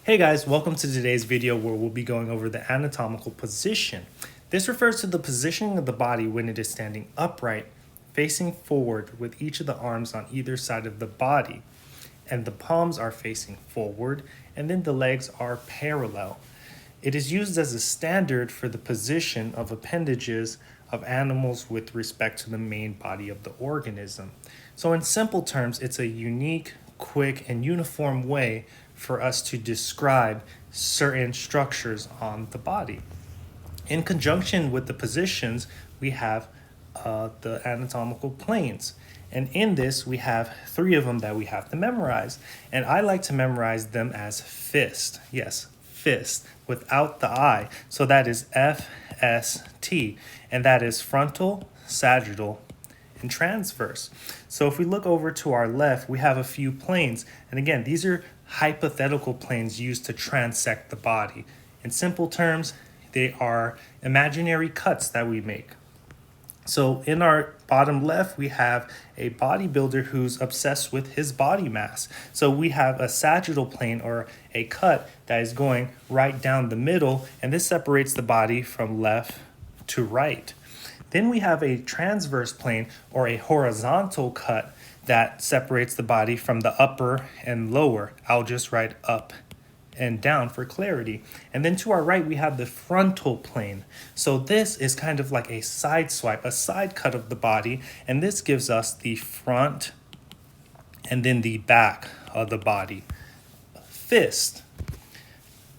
Hey guys, welcome to today's video where we'll be going over the anatomical position. This refers to the positioning of the body when it is standing upright, facing forward with each of the arms on either side of the body. And the palms are facing forward and then the legs are parallel. It is used as a standard for the position of appendages of animals with respect to the main body of the organism. So in simple terms, it's a unique, quick, and uniform way for us to describe certain structures on the body. In conjunction with the positions, we have the anatomical planes. And in this, we have three of them that we have to memorize. And I like to memorize them as fist. Yes, fist, without the I. So that is FST. And that is frontal, sagittal, and transverse. So if we look over to our left, we have a few planes. And again, these are hypothetical planes used to transect the body. In simple terms, they are imaginary cuts that we make. So in our bottom left, we have a bodybuilder who's obsessed with his body mass. So we have a sagittal plane or a cut that is going right down the middle, and this separates the body from left to right. Then we have a transverse plane or a horizontal cut that separates the body from the upper and lower. I'll just write up and down for clarity. And then to our right, we have the frontal plane. So this is kind of like a side swipe, a side cut of the body. And this gives us the front and then the back of the body. Fist.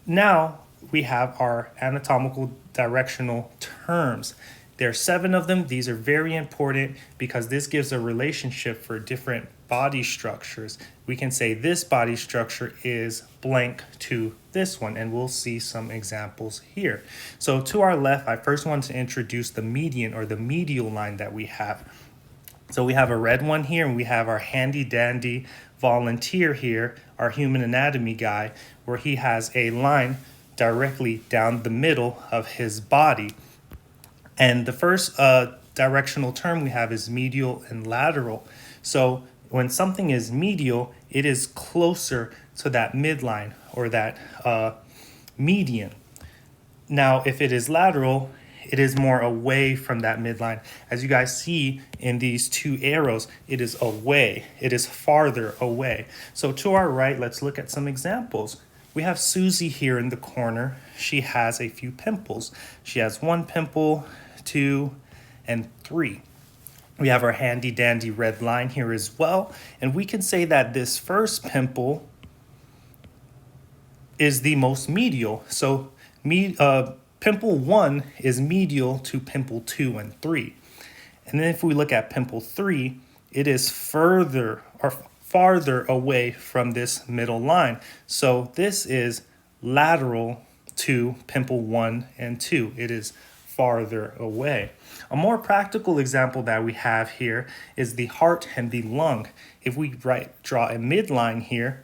Now we have our anatomical directional terms. There are 7 of them. These are very important because this gives a relationship for different body structures. We can say this body structure is blank to this one, and we'll see some examples here. So to our left, I first want to introduce the median or the medial line that we have. So we have a red one here, and we have our handy dandy volunteer here, our human anatomy guy, where he has a line directly down the middle of his body. And the first directional term we have is medial and lateral. So when something is medial, it is closer to that midline or that median. Now, if it is lateral, it is more away from that midline. As you guys see in these 2 arrows, it is away. It is farther away. So to our right, let's look at some examples. We have Susie here in the corner. She has a few pimples. She has 1 pimple, 2, and 3. We have our handy dandy red line here as well. And we can say that this first pimple is the most medial. So pimple 1 is medial to pimple 2 and 3. And then if we look at pimple 3, it is farther away from this middle line. So this is lateral to pimple 1 and 2. It is farther away. A more practical example that we have here is the heart and the lung. If we draw a midline here,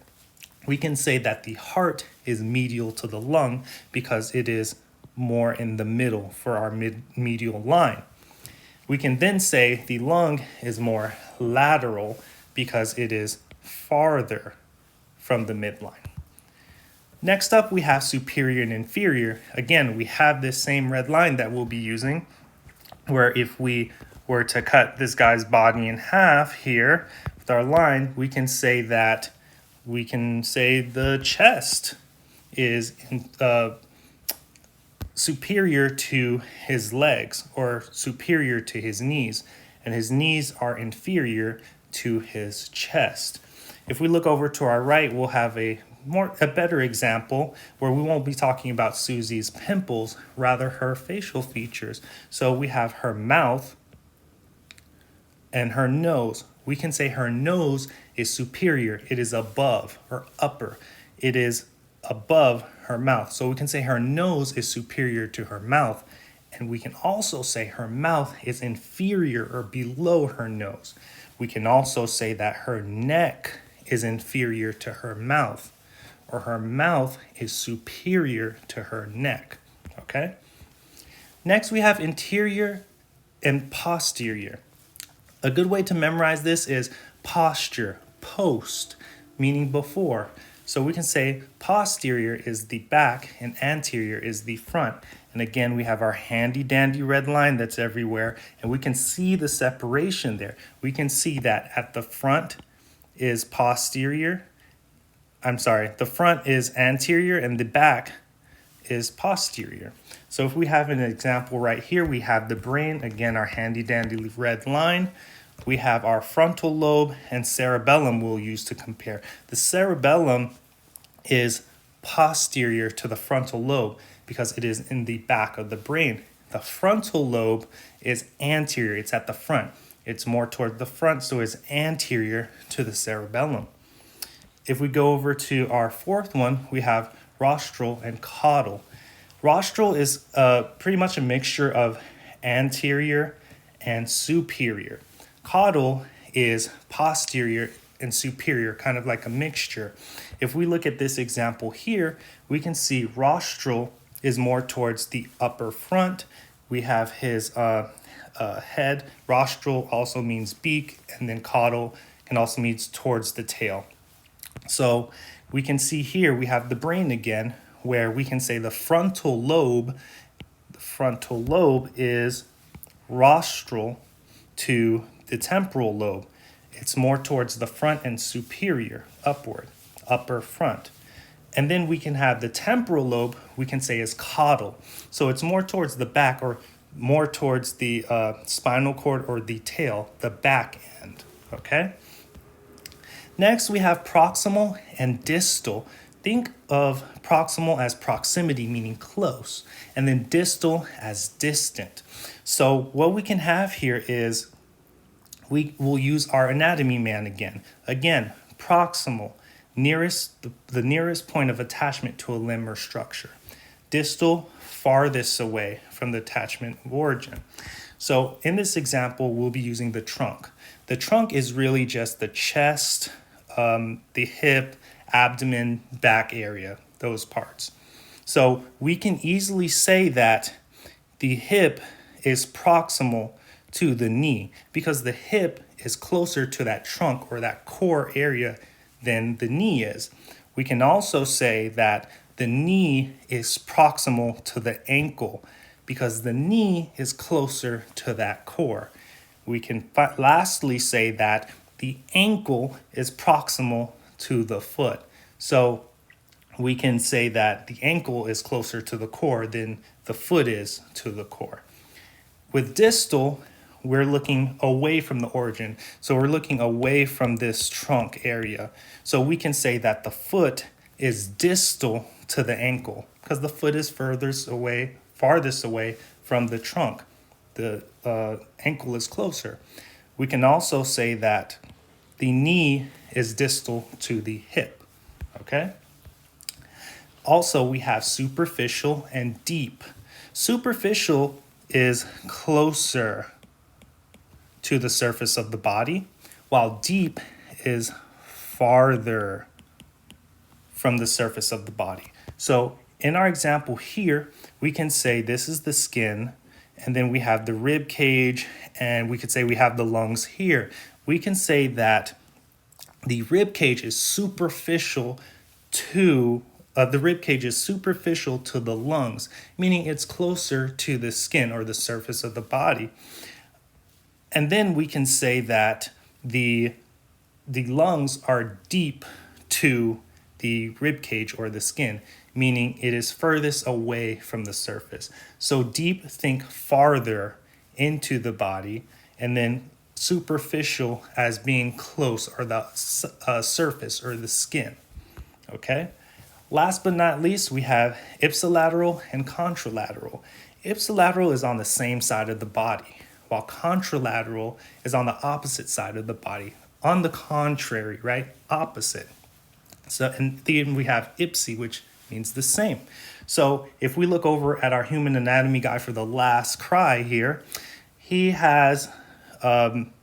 we can say that the heart is medial to the lung because it is more in the middle for our medial line. We can then say the lung is more lateral because it is farther from the midline. Next up, we have superior and inferior. Again, we have this same red line that we'll be using, where if we were to cut this guy's body in half here with our line, we can say the chest is superior to his legs or superior to his knees, and his knees are inferior to his chest. If we look over to our right, we'll have a better example where we won't be talking about Susie's pimples, rather her facial features. So we have her mouth and her nose. We can say her nose is superior. It is above or upper. It is above her mouth. So we can say her nose is superior to her mouth. And we can also say her mouth is inferior or below her nose. We can also say that her neck is inferior to her mouth, or her mouth is superior to her neck, okay? Next, we have interior and posterior. A good way to memorize this is posture, post, meaning before. So we can say posterior is the back and anterior is the front. And again, we have our handy dandy red line that's everywhere, and we can see the separation there. We can see that at the front is posterior. I'm sorry, the front is anterior and the back is posterior. So if we have an example right here, we have the brain, again, our handy dandy red line. We have our frontal lobe and cerebellum we'll use to compare. The cerebellum is posterior to the frontal lobe because it is in the back of the brain. The frontal lobe is anterior, it's at the front. It's more toward the front, so it's anterior to the cerebellum. If we go over to our fourth one, we have rostral and caudal. Rostral is pretty much a mixture of anterior and superior. Caudal is posterior and superior, kind of like a mixture. If we look at this example here, we can see rostral is more towards the upper front. We have his head. Rostral also means beak, and then caudal can also mean towards the tail. So we can see here we have the brain again, where we can say the frontal lobe is rostral to the temporal lobe. It's more towards the front and superior, upward, upper front. And then we can have the temporal lobe, we can say is caudal. So it's more towards the back, or more towards the spinal cord or the tail, the back end, okay? Next, we have proximal and distal. Think of proximal as proximity, meaning close, and then distal as distant. So what we can have here is we will use our anatomy man again. Again, proximal, the nearest point of attachment to a limb or structure. Distal, farthest away from the attachment of origin. So in this example, we'll be using the trunk. The trunk is really just the chest, the hip, abdomen, back area, those parts. So we can easily say that the hip is proximal to the knee because the hip is closer to that trunk or that core area than the knee is. We can also say that the knee is proximal to the ankle because the knee is closer to that core. We can lastly say that the ankle is proximal to the foot. So we can say that the ankle is closer to the core than the foot is to the core. With distal, we're looking away from the origin. So we're looking away from this trunk area. So we can say that the foot is distal to the ankle because the foot is farthest away from the trunk. The ankle is closer. We can also say that the knee is distal to the hip, okay? Also, we have superficial and deep. Superficial is closer to the surface of the body, while deep is farther from the surface of the body. So in our example here, we can say this is the skin, and then we have the rib cage, and we could say we have the lungs here. We can say that the rib cage is superficial to the lungs, meaning it's closer to the skin or the surface of the body. And then we can say that the lungs are deep to the rib cage or the skin, meaning it is furthest away from the surface. So deep, think farther into the body, and then superficial as being close or the surface or the skin, okay? Last but not least, we have ipsilateral and contralateral. Ipsilateral is on the same side of the body, while contralateral is on the opposite side of the body. On the contrary, right? Opposite. So, and then we have ipsi, which means the same. So if we look over at our human anatomy guy for the last cry here, he has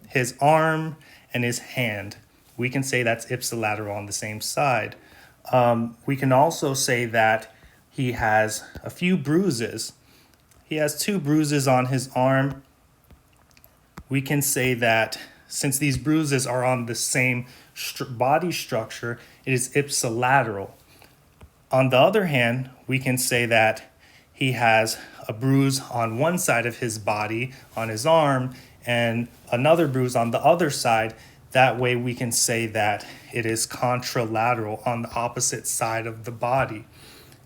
his arm and his hand. We can say that's ipsilateral on the same side. We can also say that he has a few bruises. He has 2 bruises on his arm. We can say that since these bruises are on the same body structure, it is ipsilateral. On the other hand, we can say that he has a bruise on one side of his body, on his arm, and another bruise on the other side. That way we can say that it is contralateral, on the opposite side of the body.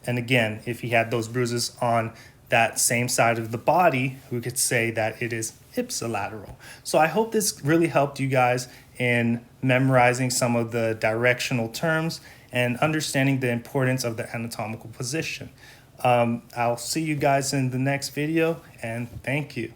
And again, if he had those bruises on that same side of the body, we could say that it is ipsilateral. So I hope this really helped you guys in memorizing some of the directional terms and understanding the importance of the anatomical position. I'll see you guys in the next video, and thank you.